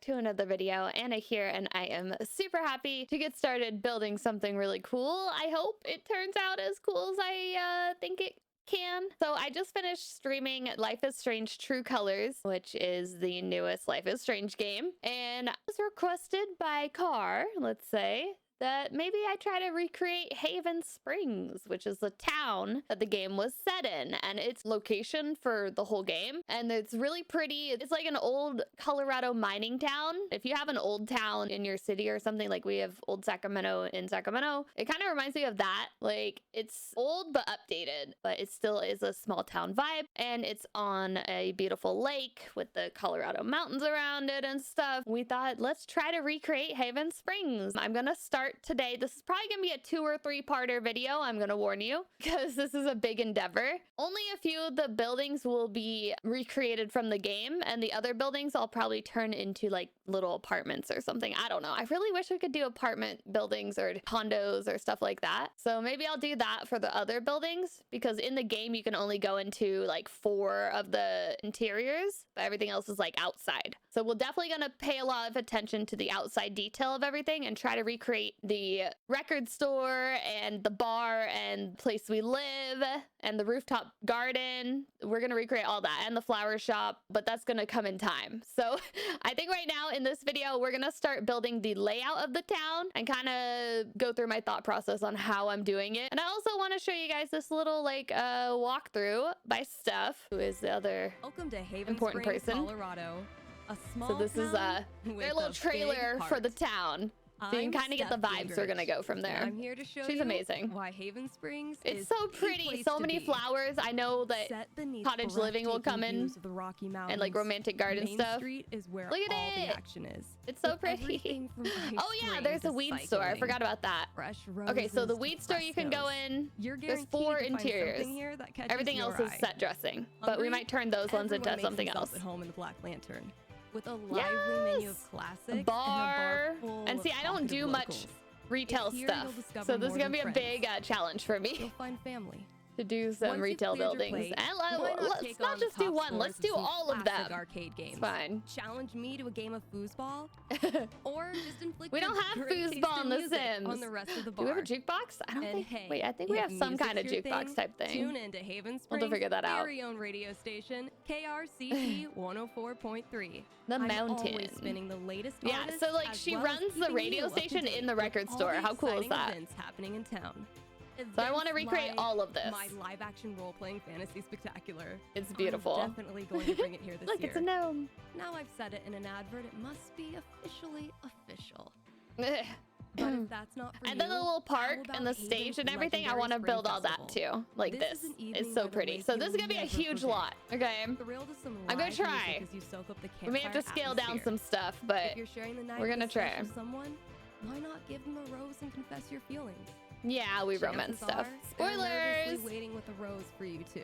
back to another video. Anna here, and I am super happy to get started building something really cool. I hope it turns out as cool as I think it can. So I just finished streaming Life is Strange True Colors, which is the newest Life is Strange game, and I was requested by Car, let's say, that maybe I try to recreate Haven Springs, which is the town that the game was set in, and its location for the whole game. And it's really pretty. It's like an old Colorado mining town. If you have an old town in your city or something, like we have Old Sacramento in Sacramento, it kind of reminds me of that. Like, it's old but updated, but it still is a small town vibe. And it's on a beautiful lake with the Colorado mountains around it and stuff. We thought, let's try to recreate Haven Springs. I'm gonna start today. This is probably gonna be a 2 or 3 parter video, I'm gonna warn you, because this is a big endeavor. Only a few of the buildings will be recreated from the game, and the other buildings I'll probably turn into like little apartments or something. I don't know. I really wish we could do apartment buildings or condos or stuff like that. So maybe I'll do that for the other buildings, because in the game you can only go into like 4 of the interiors, but everything else is like outside. So we're definitely gonna pay a lot of attention to the outside detail of everything and try to recreate the record store and the bar and place we live and the rooftop garden. We're gonna recreate all that, and the flower shop, but that's gonna come in time. So I think right now in this video we're gonna start building the layout of the town and kind of go through my thought process on how I'm doing it. And I also want to show you guys this little like walkthrough by Steph, who is the other Welcome to Haven important Springs, person. Colorado. A small So this is town their with little a trailer big for the heart. town. So you can kind of get the vibes we're gonna go from there. I'm here to show She's you amazing. why Haven Springs It's is so the pretty. place So to many be. flowers. I know that Set beneath cottage living will come in, breathtaking views of the Rocky Mountains, and like romantic garden Main stuff. Street is where Look at all it. the action is. It's so With pretty. everything from ice Oh yeah, cream there's to a weed store. I cycling, forgot about that. fresh Okay, so the roses weed to store you can go frescoes. in. You're There's guaranteed 4 to find interiors. something here that catches Everything your else is eye. set dressing, but we Hungry? might turn those ones into Everyone makes something themselves else. at home in the Black Lantern. With a lively menu of classics A bar. and a bar And full see, of I don't do talkative much locals. retail It's here stuff, you'll discover so this is more gonna be than a big challenge for You'll me find family. to do some Once you've retail cleared your buildings. plate, And why let's take not on the just do top one. scores Let's of do some all of classic them. arcade games. It's fine. Challenge me to a game of foosball, or just inflict We your don't have great taste foosball in in The music Sims. on the rest of the Do bar. we have a jukebox? I don't And think. hey, Wait, I think we if have some music's kind of your jukebox thing, type thing. Tune into Haven We'll Springs' figure that out. very own radio station, KRCP 104.3. The I'm mountain. always spinning the latest Yeah, artists, so like as she well as runs the keeping radio you up to station date in the with record all store. the How cool is exciting that? events happening in town. So I want to Events recreate like all of this. My live-action role-playing fantasy spectacular. It's beautiful. I'm definitely going to bring it here this Look, year. it's a gnome. Now I've said it in an advert, it must be officially official. But if that's not for And you, then the little how park about and the Haven's stage and everything, I legendary want to Spring build all that Festival? too. Like This this. is an evening It's so by the pretty. lake So you'll this is going to be a never huge forget. lot. Okay. Thrill to some I'm gonna live try. music as you soak up the We may have to campfire scale down atmosphere. some stuff, but If you're sharing the night we're with gonna a special try. someone, why not give them a rose and confess your feelings? yeah, we romance Chances stuff. are, they're Spoilers! nervously waiting with a rose for you too.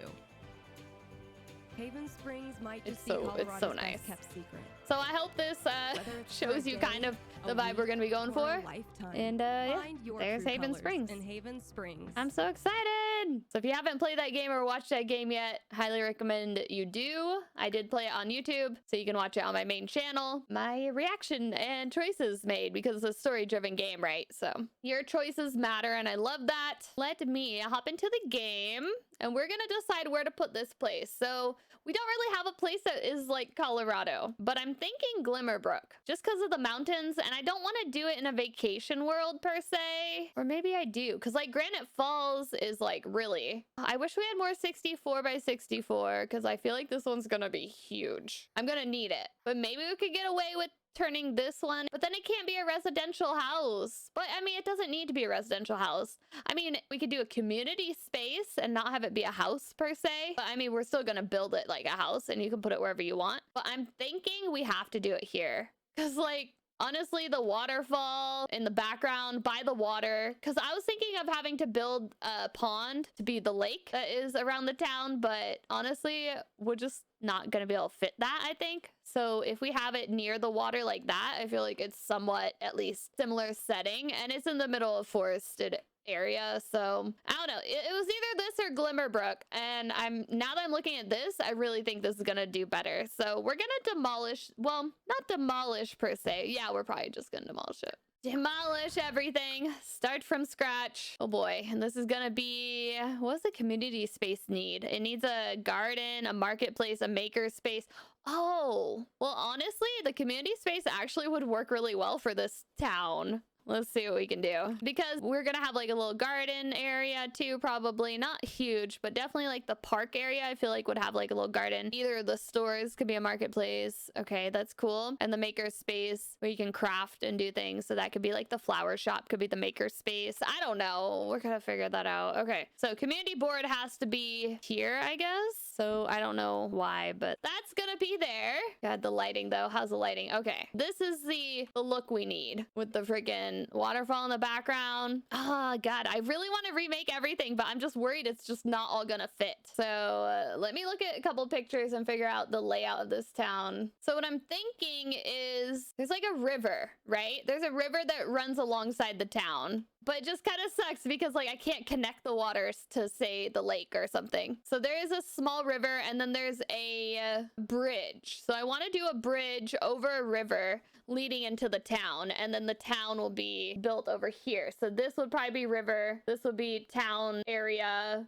Haven Springs might It's just be so Colorado's nice. best kept secret. So I hope this Whether it's for shows a you day, kind of the a vibe we're week, going to be going or for. a lifetime, And yeah, find your there's true Haven colors Springs. in Haven Springs. I'm so excited. So if you haven't played that game or watched that game yet, highly recommend you do. I did play it on YouTube, so you can watch it on my main channel. My reaction and choices made, because it's a story-driven game, right? So your choices matter, and I love that. Let me hop into the game, and we're gonna decide where to put this place. So we don't really have a place that is like Colorado, but I'm thinking Glimmerbrook, just because of the mountains, and I don't want to do it in a vacation world per se. Or maybe I do, because like Granite Falls is like really... I wish we had more 64 by 64, because I feel like this one's gonna be huge. I'm gonna need it, but maybe we could get away with turning this one, but then it can't be a residential house. But I mean, it doesn't need to be a residential house. I mean, we could do a community space and not have it be a house per se, but I mean, we're still gonna build it like a house, and you can put it wherever you want. But I'm thinking we have to do it here, because like honestly, the waterfall in the background by the water, because I was thinking of having to build a pond to be the lake that is around the town, but honestly, we're just not gonna be able to fit that, I think. So if we have it near the water like that, I feel like it's somewhat at least similar setting, and it's in the middle of forested area. So I don't know. It was either this or Glimmerbrook, and now that I'm looking at this, I really think this is gonna do better. So we're gonna demolish, well, not demolish per se. Yeah, we're probably just gonna demolish it. Demolish everything, start from scratch. Oh boy. And this is gonna be, what does the community space need? It needs a garden, a marketplace, a maker space. Oh, well, honestly, the community space actually would work really well for this town. Let's see what we can do, because we're gonna have like a little garden area too, probably not huge, but definitely like the park area I feel like would have like a little garden. Either the stores could be a marketplace. Okay, that's cool. And the maker space where you can craft and do things, so that could be like the flower shop, could be the maker space. I don't know, we're gonna figure that out. Okay, so community board has to be here, I guess. So I don't know why, but that's gonna be there. God, the lighting though, how's the lighting? Okay, this is the look we need with the freaking waterfall in the background. Oh god, I really want to remake everything, but I'm just worried it's just not all gonna fit. So let me look at a couple pictures and figure out the layout of this town. So what I'm thinking is there's like a river, right? There's a river that runs alongside the town, but it just kind of sucks because like I can't connect the waters to say the lake or something. So there is a small river, and then there's a bridge. So I want to do a bridge over a river leading into the town, and then the town will be built over here. So this would probably be river, this would be town area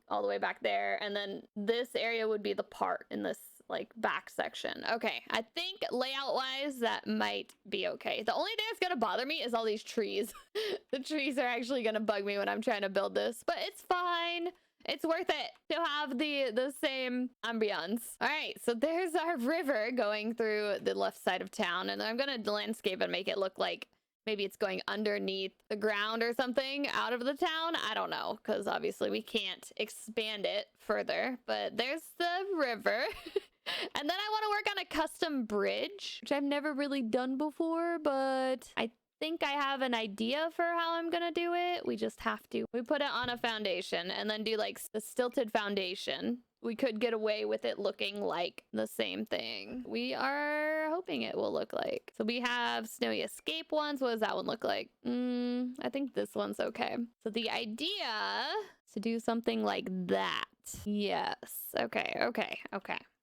all the way back there, and then this area would be the part in this like back section. Okay, I think layout wise that might be okay. The only thing that's gonna bother me is all these trees. The trees are actually gonna bug me when I'm trying to build this, but it's fine. It's worth it to have the same ambiance. All right, so there's our river going through the left side of town, and I'm gonna landscape and make it look like maybe it's going underneath the ground or something out of the town. I don't know, because obviously we can't expand it further, but there's the river. And then I want to work on a custom bridge, which I've never really done before, but I think I have an idea for how I'm gonna do it. We just have to. We put it on a foundation and then do like the stilted foundation. We could get away with it looking like the same thing. We are hoping it will look like. So we have snowy escape ones. What does that one look like? I think this one's okay. So the idea is to do something like that. Yes. Okay.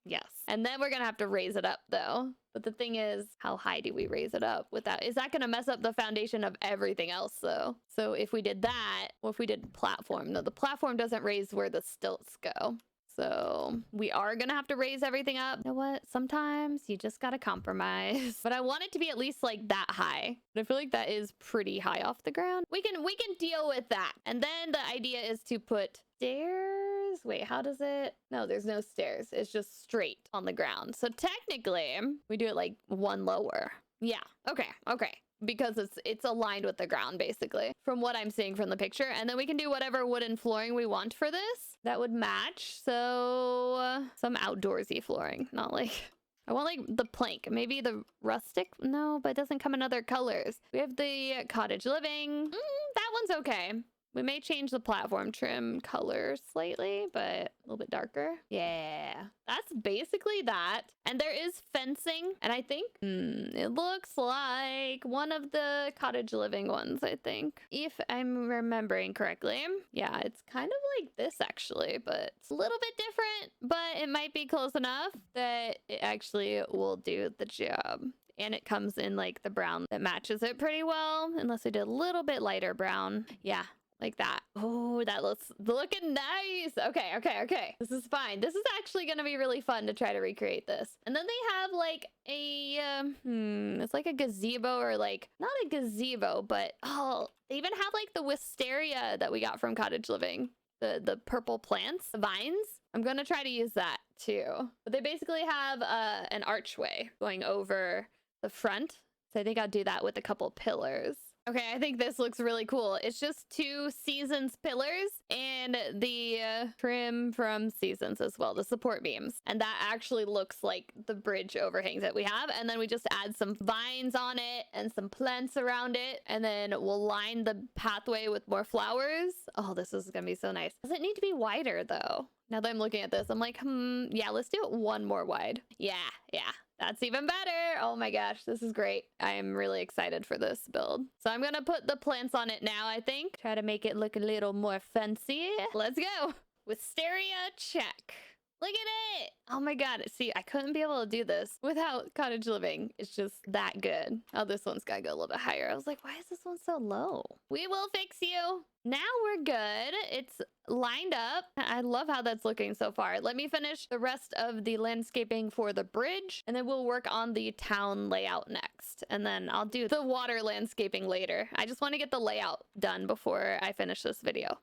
Yes. And then we're gonna have to raise it up though. But the thing is, how high do we raise it up with that? Is that gonna mess up the foundation of everything else though? So if we did that, well, if we did platform, no, the platform doesn't raise where the stilts go. So we are gonna have to raise everything up. You know what? Sometimes you just gotta compromise. But I want it to be at least like that high. But I feel like that is pretty high off the ground. We can deal with that. And then the idea is to put stairs. Wait, how does it? No, there's no stairs. It's just straight on the ground. So technically, we do it like one lower. Yeah. Okay. Because it's aligned with the ground basically from what I'm seeing from the picture. And then we can do whatever wooden flooring we want for this that would match. So some outdoorsy flooring, not like I want like the plank, maybe the rustic. No, but it doesn't come in other colors. We have the cottage living. That one's okay. We may change the platform trim color slightly, but a little bit darker. Yeah, that's basically that. And there is fencing. And I think it looks like one of the cottage living ones, I think, if I'm remembering correctly. Yeah, it's kind of like this actually, but it's a little bit different, but it might be close enough that it actually will do the job. And it comes in like the brown that matches it pretty well, unless I did a little bit lighter brown. Yeah. Like that. Oh, that looks looking nice. Okay. This is fine. This is actually going to be really fun to try to recreate this. And then they have like a, it's like a gazebo or like, not a gazebo, but they even have like the wisteria that we got from Cottage Living. The purple plants, the vines. I'm going to try to use that too. But they basically have an archway going over the front. So I think I'll do that with a couple pillars. Okay, I think this looks really cool. It's just 2 Seasons pillars and the trim from Seasons as well, the support beams. And that actually looks like the bridge overhangs that we have. And then we just add some vines on it and some plants around it. And then we'll line the pathway with more flowers. Oh, this is gonna be so nice. Does it need to be wider though? Now that I'm looking at this, I'm like, yeah, let's do it 1 more wide. Yeah. That's even better. Oh my gosh, this is great. I am really excited for this build. So I'm gonna put the plants on it now, I think. Try to make it look a little more fancy. Let's go. Wisteria, check. Look at it. Oh my god. See, I couldn't be able to do this without cottage living. It's just that good. Oh, this one's gotta go a little bit higher. I was like, why is this one so low? We will fix you. Now we're good. It's lined up. I love how that's looking so far. Let me finish the rest of the landscaping for the bridge, and then we'll work on the town layout next. And then I'll do the water landscaping later. I just want to get the layout done before I finish this video.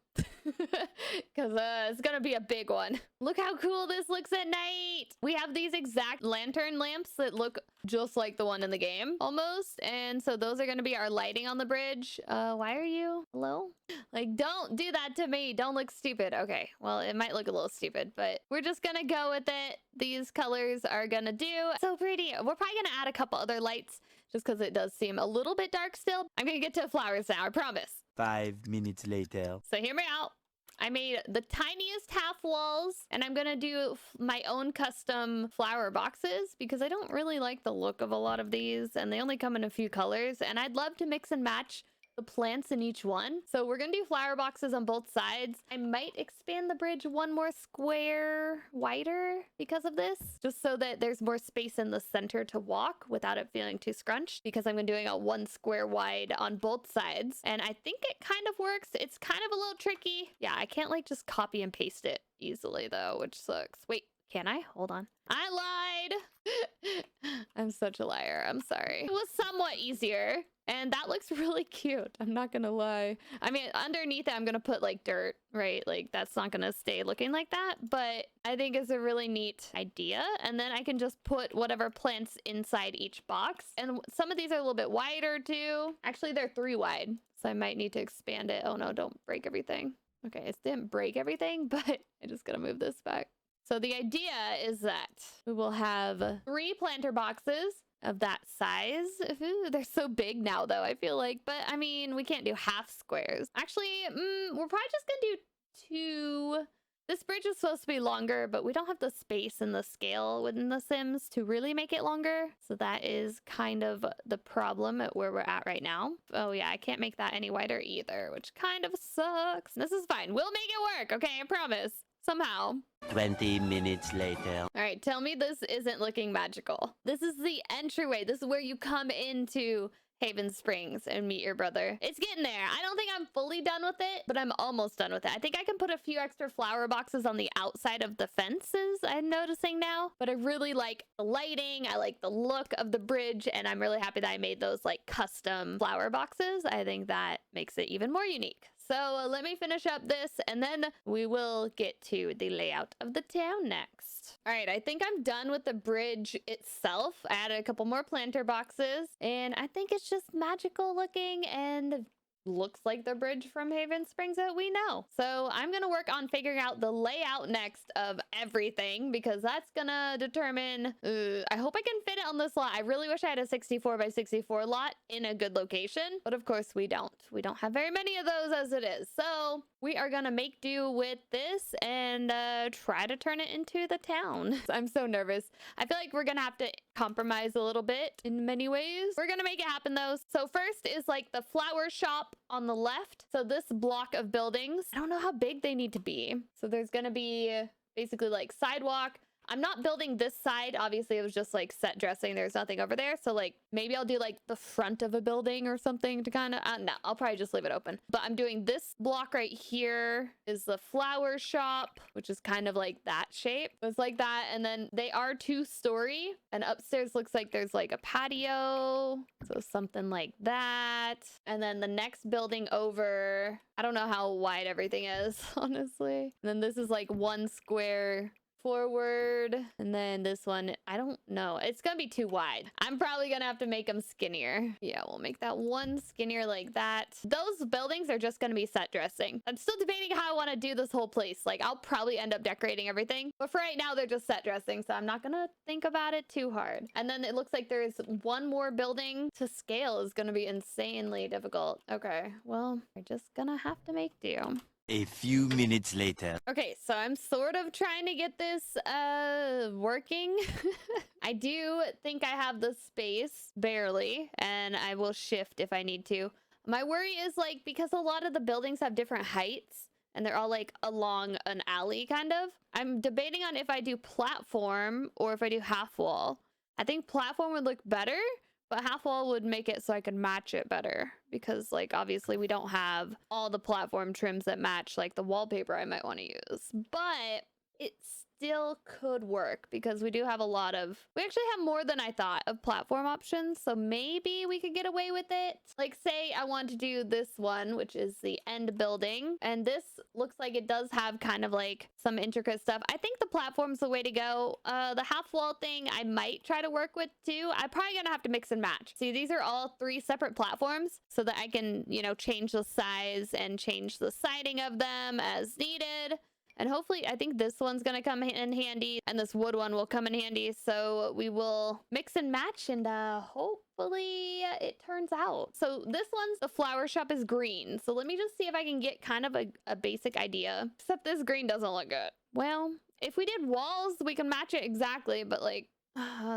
Because it's gonna be a big one. Look how cool this looks at night. We have these exact lantern lamps that look just like the one in the game almost, and so those are going to be our lighting on the bridge. Why are you hello? Like, don't do that to me. Don't look stupid. Okay, well, it might look a little stupid, but we're just gonna go with it. These colors are gonna do so pretty. We're probably gonna add a couple other lights just because it does seem a little bit dark still. I'm gonna get to flowers now, I promise. 5 minutes later. So hear me out. I made the tiniest half walls, and I'm gonna do my own custom flower boxes because I don't really like the look of a lot of these, and they only come in a few colors, and I'd love to mix and match the plants in each one. So we're gonna do flower boxes on both sides. I might expand the bridge 1 more square wider because of this, just so that there's more space in the center to walk without it feeling too scrunched, because I'm doing a 1 square wide on both sides. And I think it kind of works. It's kind of a little tricky. Yeah, I can't like just copy and paste it easily though, which sucks. Wait, can I? Hold on. I lied. I'm such a liar. I'm sorry. It was somewhat easier. And that looks really cute. I'm not gonna lie. I mean, underneath it, I'm gonna put like dirt, right? Like that's not gonna stay looking like that. But I think it's a really neat idea. And then I can just put whatever plants inside each box. And some of these are a little bit wider too. Actually, they're 3 wide. So I might need to expand it. Oh no, don't break everything. Okay, it didn't break everything, but I just gotta move this back. So the idea is that we will have 3 planter boxes of that size. Ooh, they're so big now though, I feel like. But I mean, we can't do half squares. Actually, we're probably just gonna do 2. This bridge is supposed to be longer, but we don't have the space and the scale within the Sims to really make it longer. So that is kind of the problem at where we're at right now. Oh yeah, I can't make that any wider either, which kind of sucks. This is fine. We'll make it work, okay? I promise. Somehow. 20 minutes later. All right, tell me this isn't looking magical. This is the entryway. This is where you come into Haven Springs and meet your brother. It's getting there. I don't think I'm fully done with it, but I'm almost done with it. I think I can put a few extra flower boxes on the outside of the fences, I'm noticing now. But I really like the lighting. I like the look of the bridge, and I'm really happy that I made those like custom flower boxes. I think that makes it even more unique. So let me finish up this, and then we will get to the layout of the town next. All right, I think I'm done with the bridge itself. I added a couple more planter boxes, and I think it's just magical looking and looks like the bridge from Haven Springs that we know. So I'm gonna work on figuring out the layout next of everything, because that's gonna determine, I hope I can fit it on this lot. I really wish I had a 64 by 64 lot in a good location, but of course we don't. We don't have very many of those as it is. So we are gonna make do with this and try to turn it into the town. I'm so nervous. I feel like we're gonna have to compromise a little bit in many ways. We're gonna make it happen though. So first is like the flower shop on the left. So this block of buildings, I don't know how big they need to be. So there's gonna be basically like sidewalk. I'm not building this side. Obviously, it was just like set dressing. There's nothing over there. So like maybe I'll do like the front of a building or something to kind of, no, I'll probably just leave it open. But I'm doing this block right here is the flower shop, which is kind of like that shape. It's like that. And then they are 2-story, and upstairs looks like there's like a patio. So something like that. And then the next building over, I don't know how wide everything is, honestly. And then this is like 1 square forward. And then this one, I don't know. It's gonna be too wide. I'm probably gonna have to make them skinnier. Yeah, we'll make that one skinnier like that. Those buildings are just gonna be set dressing. I'm still debating how I want to do this whole place. Like, I'll probably end up decorating everything, but for right now, they're just set dressing, so I'm not gonna think about it too hard. And then it looks like there's one more building to scale is gonna be insanely difficult. Okay, well, we're just gonna have to make do. A few minutes later. Okay, so I'm sort of trying to get this working. I do think I have the space, barely, and I will shift if I need to. My worry is, like, because a lot of the buildings have different heights and they're all like along an alley kind of. I'm debating on if I do platform or if I do half wall. I think platform would look better, but half wall would make it so I could match it better, because, like, obviously we don't have all the platform trims that match like the wallpaper I might want to use, but it still could work because we do have a lot of, we actually have more than I thought of platform options, so maybe we could get away with it. Like, say I want to do this one, which is the end building, and this looks like it does have kind of like some intricate stuff. I think the platform's the way to go. The half wall thing I might try to work with too. I'm probably gonna have to mix and match. See, these are all 3 separate platforms so that I can, you know, change the size and change the siding of them as needed. And hopefully, I think this one's going to come in handy and this wood one will come in handy. So we will mix and match, and hopefully it turns out. So this one's, the flower shop is green. So let me just see if I can get kind of a basic idea. Except this green doesn't look good. Well, if we did walls, we can match it exactly. But, like,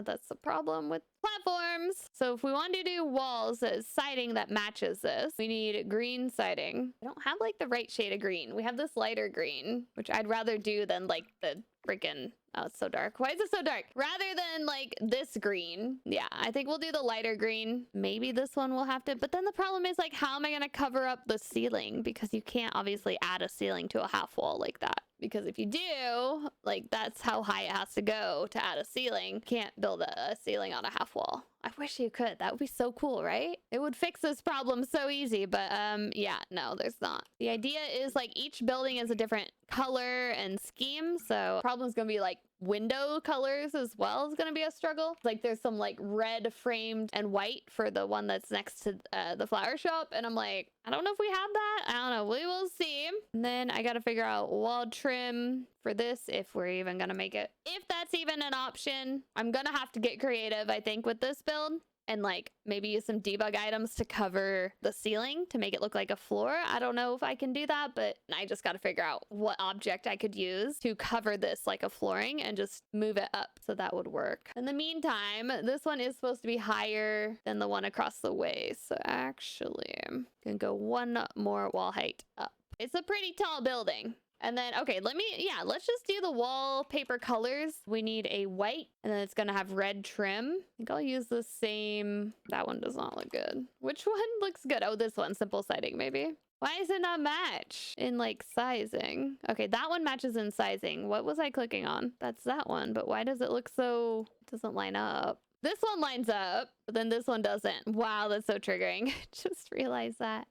that's the problem with platforms. So if we want to do walls as siding that matches this, we need green siding. I don't have like the right shade of green. We have this lighter green, which I'd rather do than like the freaking, oh, it's so dark. Why is it so dark? Rather than like this green. Yeah, I think we'll do the lighter green. Maybe this one will have to, but then the problem is, like, how am I going to cover up the ceiling? Because you can't obviously add a ceiling to a half wall like that. Because if you do, like, that's how high it has to go to add a ceiling. Can't build a ceiling on a half wall. I wish you could. That would be so cool, right? It would fix this problem so easy, but yeah, no, there's not. The idea is, like, each building is a different color and scheme, so problem's gonna be like window colors as well is gonna be a struggle. Like, there's some like red framed and white for the one that's next to the flower shop, and I'm like, I don't know if we have that. I don't know. We will see. And then I gotta figure out wall trim for this, if we're even gonna make it, if that's even an option. I'm gonna have to get creative, I think, with this build, and like maybe use some debug items to cover the ceiling to make it look like a floor. I don't know if I can do that, but I just got to figure out what object I could use to cover this like a flooring and just move it up so that would work. In the meantime, this one is supposed to be higher than the one across the way, so actually I'm gonna go one more wall height up. It's a pretty tall building. And then, okay, let's just do the wallpaper colors. We need a white, and then it's gonna have red trim. I think I'll use the same. That one does not look good. Which one looks good? Oh, this one, simple siding, maybe. Why does it not match in like sizing? Okay, that one matches in sizing. What was I clicking on? That's that one, but why does it look so, it doesn't line up? This one lines up, but then this one doesn't. Wow, that's so triggering. Just realized that.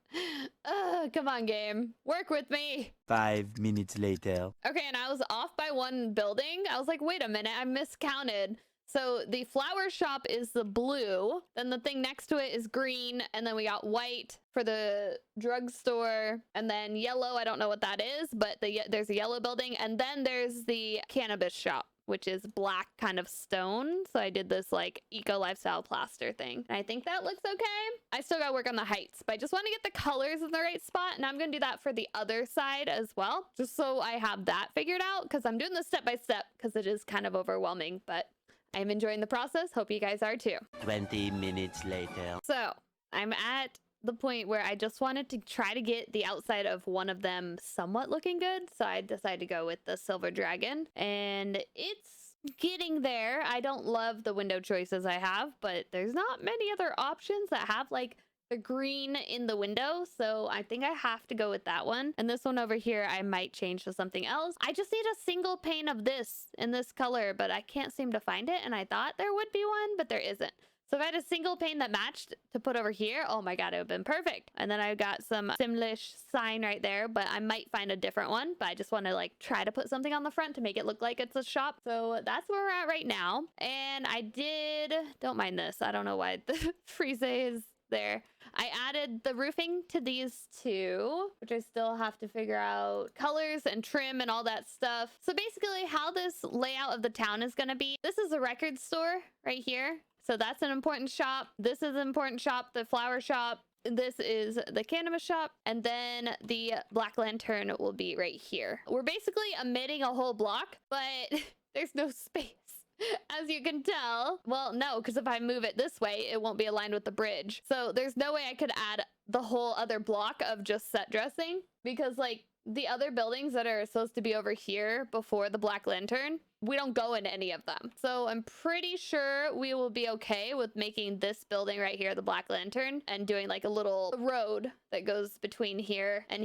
Come on, game. Work with me. 5 minutes later. Okay, and I was off by one building. I was like, wait a minute, I miscounted. So the flower shop is the blue, then the thing next to it is green, and then we got white for the drugstore, and then yellow, I don't know what that is, but there's a yellow building, and then there's the cannabis shop, which is black kind of stone. So I did this like eco lifestyle plaster thing. And I think that looks okay. I still gotta work on the heights, but I just want to get the colors in the right spot. And I'm gonna do that for the other side as well, just so I have that figured out, because I'm doing this step by step because it is kind of overwhelming, but I'm enjoying the process. Hope you guys are too. 20 minutes later. So I'm at the point where I just wanted to try to get the outside of one of them somewhat looking good. So I decided to go with the silver dragon, and it's getting there. I don't love the window choices I have, but there's not many other options that have like the green in the window. So I think I have to go with that one. And this one over here, I might change to something else. I just need a single pane of this in this color, but I can't seem to find it. And I thought there would be one, but there isn't. So if I had a single pane that matched to put over here, oh my God, it would have been perfect. And then I got some Simlish sign right there, but I might find a different one. But I just want to like try to put something on the front to make it look like it's a shop. So that's where we're at right now. And I did, don't mind this. I don't know why the frise is there. I added the roofing to these two, which I still have to figure out colors and trim and all that stuff. So basically how this layout of the town is going to be, this is a record store right here. So that's an important shop. This is an important shop, the flower shop. This is the cannabis shop. And then the Black Lantern will be right here. We're basically omitting a whole block, but there's no space. As you can tell. Well, no, because if I move it this way, it won't be aligned with the bridge. So there's no way I could add the whole other block of just set dressing, because like the other buildings that are supposed to be over here before the Black Lantern, we don't go in any of them. So I'm pretty sure we will be okay with making this building right here the Black Lantern and doing like a little road that goes between here. And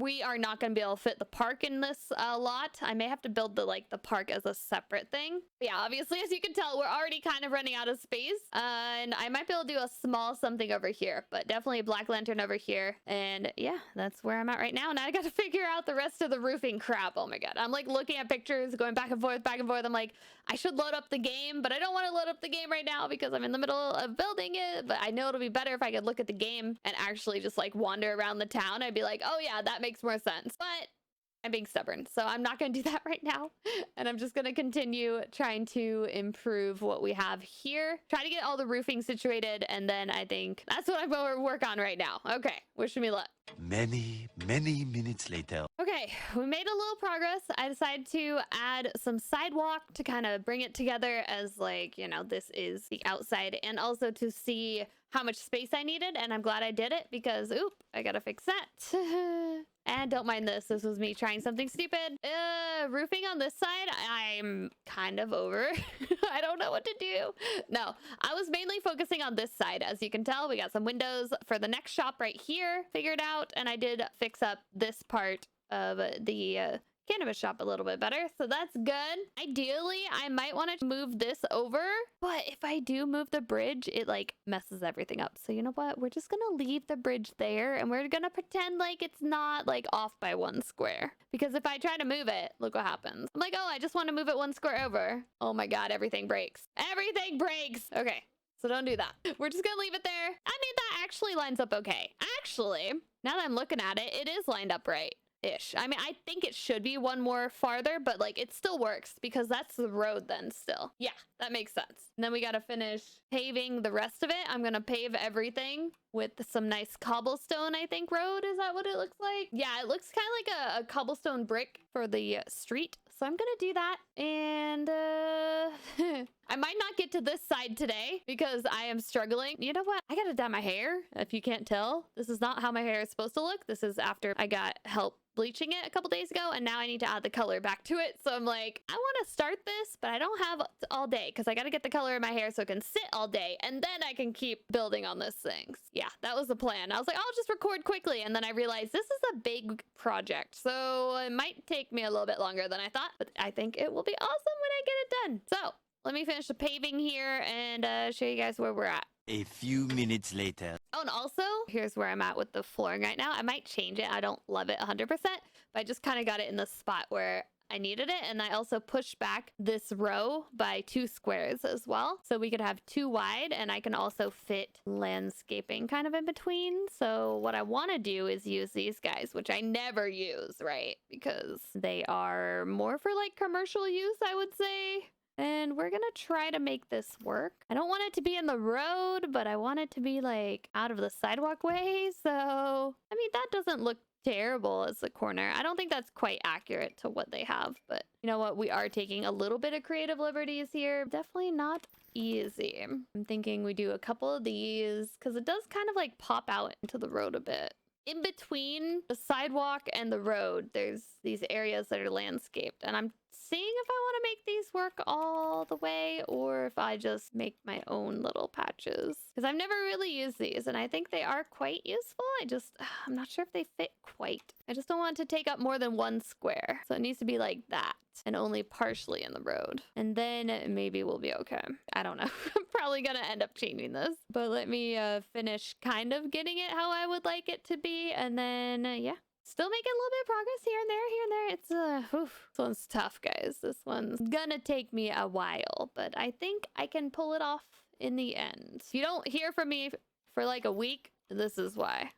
we are not going to be able to fit the park in this lot. I may have to build the park as a separate thing. But yeah, obviously, as you can tell, we're already kind of running out of space. And I might be able to do a small something over here, but definitely a Black Lantern over here. And yeah, that's where I'm at right now. Now I got to figure out the rest of the roofing crap. Oh my God. I'm like looking at pictures, going back and forth, back and forth. I'm like, I should load up the game, but I don't want to load up the game right now because I'm in the middle of building it. But I know it'll be better if I could look at the game and actually just like wander around the town. I'd be like, oh yeah, that makes more sense. But I'm being stubborn, so I'm not going to do that right now. And I'm just going to continue trying to improve what we have here. Try to get all the roofing situated, and then I think that's what I'm going to work on right now. Okay, wish me luck. Many minutes later. Okay, we made a little progress. I decided to add some sidewalk to kind of bring it together as like, you know, this is the outside, and also to see how much space I needed. And I'm glad I did it because, oop, I gotta fix that. And don't mind this. This was me trying something stupid. Roofing on this side, I'm kind of over. I don't know what to do. No, I was mainly focusing on this side. As you can tell, we got some windows for the next shop right here figured out. And I did fix up this part of the cannabis shop a little bit better, so that's good. Ideally, I might want to move this over, but if I do move the bridge, it like messes everything up. So you know what? We're just gonna leave the bridge there, and we're gonna pretend like it's not like off by 1 square. Because if I try to move it, look what happens. I'm like, oh, I just want to move it 1 square over. Oh my God, everything breaks. Everything breaks. Okay. So don't do that. We're just gonna leave it there. I mean, that actually lines up okay. Actually, now that I'm looking at it, it is lined up right. Ish. I mean, I think it should be one more farther, but like it still works because that's the road then still. Yeah, that makes sense. And then we got to finish paving the rest of it. I'm going to pave everything with some nice cobblestone, I think, road. Is that what it looks like? Yeah, it looks kind of like a cobblestone brick for the street. So I'm going to do that. And I might not get to this side today because I am struggling. You know what? I got to dye my hair. If you can't tell, this is not how my hair is supposed to look. This is after I got help bleaching it a couple days ago, and now I need to add the color back to it. So I'm like, I want to start this, but I don't have all day because I got to get the color in my hair so it can sit all day, and then I can keep building on these things. Yeah, that was the plan. I was like, I'll just record quickly, and then I realized this is a big project, so it might take me a little bit longer than I thought, but I think it will be awesome when I get it done. So let me finish the paving here and show you guys where we're at. A few minutes later. Oh, and also, here's where I'm at with the flooring right now. I might change it. I don't love it 100%, but I just kind of got it in the spot where I needed it. And I also pushed back this row by 2 squares as well. So we could have 2 wide, and I can also fit landscaping kind of in between. So what I want to do is use these guys, which I never use, right? Because they are more for like commercial use, I would say. And we're gonna try to make this work. I don't want it to be in the road, but I want it to be like out of the sidewalk way. So, I mean, that doesn't look terrible as a corner. I don't think that's quite accurate to what they have, but you know what? We are taking a little bit of creative liberties here. Definitely not easy. I'm thinking we do a couple of these because it does kind of like pop out into the road a bit. In between the sidewalk and the road, there's these areas that are landscaped, and I'm seeing if I want to make these work all the way or if I just make my own little patches, because I've never really used these and I think they are quite useful. I'm not sure if they fit quite. I just don't want it to take up more than 1 square, so it needs to be like that. and only partially in the road. And then maybe we'll be okay. I don't know. I'm probably gonna end up changing this, but let me finish kind of getting it how I would like it to be, and then yeah. Still making a little bit of progress here and there, here and there. It's this one's tough, guys. This one's gonna take me a while, but I think I can pull it off in the end. If you don't hear from me for like a week, this is why.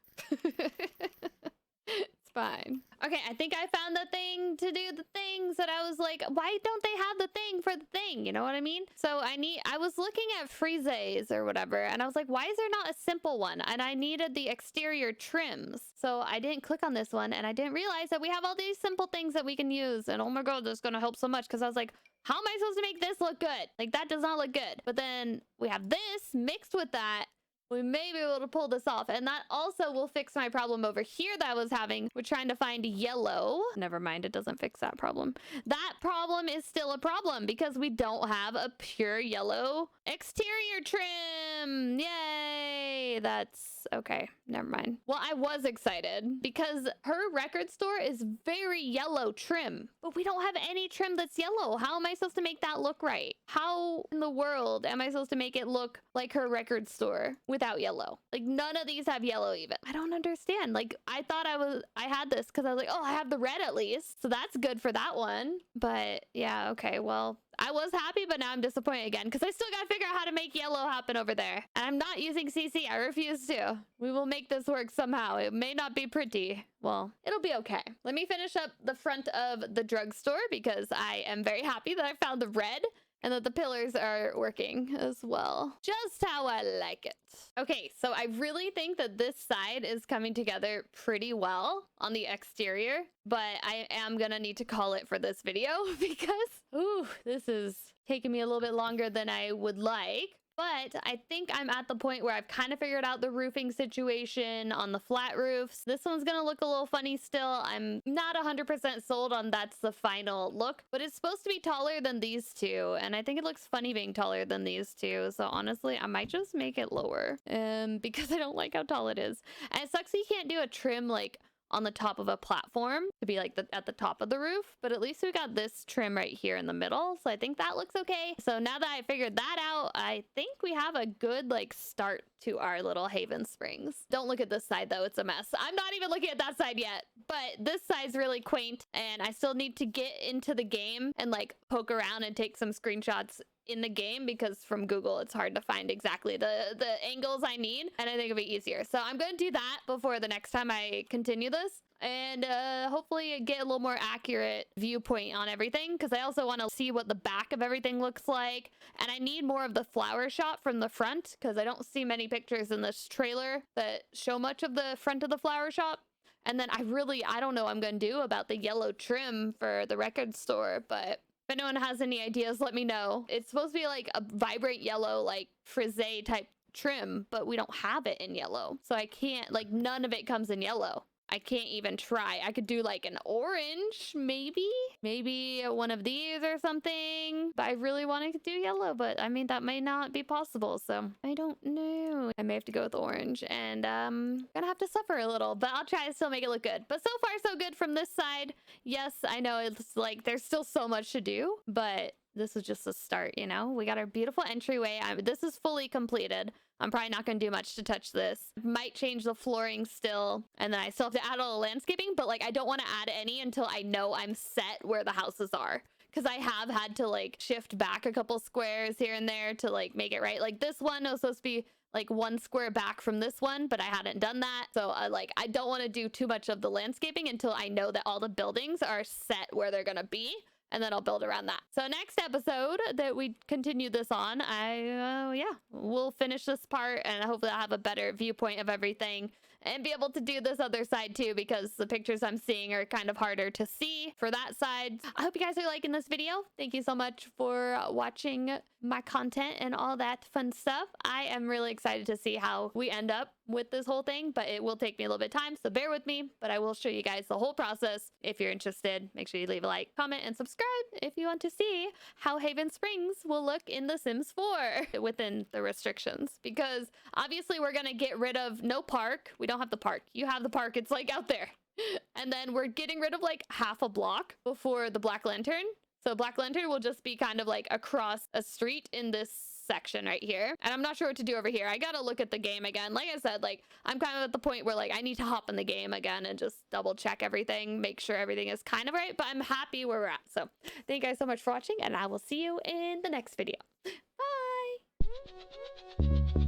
It's fine. Okay, I think I found the thing to do the things that I was like, why don't they have the thing for the thing? You know what I mean? So I was looking at friezes or whatever, and I was like, why is there not a simple one? And I needed the exterior trims. So I didn't click on this one, and I didn't realize that we have all these simple things that we can use. And oh my God, this is gonna help so much, because I was like, how am I supposed to make this look good? Like, that does not look good. But then we have this mixed with that. We may be able to pull this off, and that also will fix my problem over here that I was having. We're trying to find yellow. Never mind, it doesn't fix that problem. That problem is still a problem because we don't have a pure yellow exterior trim. Yay! That's okay. Never mind. Well, I was excited because her record store is very yellow trim, but we don't have any trim that's yellow. How am I supposed to make that look right? How in the world am I supposed to make it look like her record store without yellow? Like, none of these have yellow even. I don't understand. Like, I thought I had this because I was like, oh, I have the red at least, so that's good for that one. But yeah, okay, well, I was happy, but now I'm disappointed again because I still gotta figure out how to make yellow happen over there. And I'm not using CC. I refuse to. We will make this work somehow. It may not be pretty. Well, it'll be okay. Let me finish up the front of the drugstore because I am very happy that I found the red and that the pillars are working as well. Just how I like it. Okay, so I really think that this side is coming together pretty well on the exterior, but I am gonna need to call it for this video because, ooh, this is taking me a little bit longer than I would like. But I think I'm at the point where I've kind of figured out the roofing situation on the flat roofs. This one's gonna look a little funny still. I'm not 100% sold on that's the final look, but it's supposed to be taller than these two, and I think it looks funny being taller than these two. So honestly, I might just make it lower because I don't like how tall it is. And it sucks you can't do a trim like on the top of a platform to be like at the top of the roof, but at least we got this trim right here in the middle, so I think that looks okay. So now that I figured that out, I think we have a good like start to our little Haven Springs. Don't look at this side though, it's a mess. I'm not even looking at that side yet, but this side's really quaint, and I still need to get into the game and like poke around and take some screenshots in the game because from Google it's hard to find exactly the angles I need, and I think it'll be easier. So I'm going to do that before the next time I continue this, and hopefully get a little more accurate viewpoint on everything, because I also want to see what the back of everything looks like, and I need more of the flower shot from the front because I don't see many pictures in this trailer that show much of the front of the flower shop. And then I don't know what I'm going to do about the yellow trim for the record store, but if anyone has any ideas, let me know. It's supposed to be like a vibrant yellow, like frise type trim, but we don't have it in yellow. So I can't, like, none of it comes in yellow. I can't even try. I could do like an orange, maybe one of these or something. But I really wanted to do yellow, but I mean, that may not be possible. So I don't know. I may have to go with orange, and gonna have to suffer a little, but I'll try to still make it look good. But so far so good from this side. Yes, I know it's like there's still so much to do, but this is just a start, you know? We got our beautiful entryway. This is fully completed. I'm probably not going to do much to touch this. Might change the flooring still, and then I still have to add all the landscaping, but like I don't want to add any until I know I'm set where the houses are, because I have had to like shift back a couple squares here and there to like make it right. Like this one was supposed to be like 1 square back from this one, but I hadn't done that. So I don't want to do too much of the landscaping until I know that all the buildings are set where they're going to be, and then I'll build around that. So next episode that we continue this on, we'll finish this part, and hopefully I'll have a better viewpoint of everything and be able to do this other side too, because the pictures I'm seeing are kind of harder to see for that side. I hope you guys are liking this video. Thank you so much for watching my content and all that fun stuff. I am really excited to see how we end up with this whole thing, but it will take me a little bit of time, so bear with me, but I will show you guys the whole process. If you're interested, make sure you leave a like, comment, and subscribe if you want to see how Haven Springs will look in The Sims 4 within the restrictions, because obviously we're gonna get rid of no park. We don't have the park. You have the park. It's like out there. And then we're getting rid of like half a block before the Black Lantern. So Black Lantern will just be kind of like across a street in this section right here. And I'm not sure what to do over here. I gotta look at the game again. Like I said, like I'm kind of at the point where like I need to hop in the game again and just double check everything, make sure everything is kind of right, but I'm happy where we're at. So thank you guys so much for watching, and I will see you in the next video. Bye.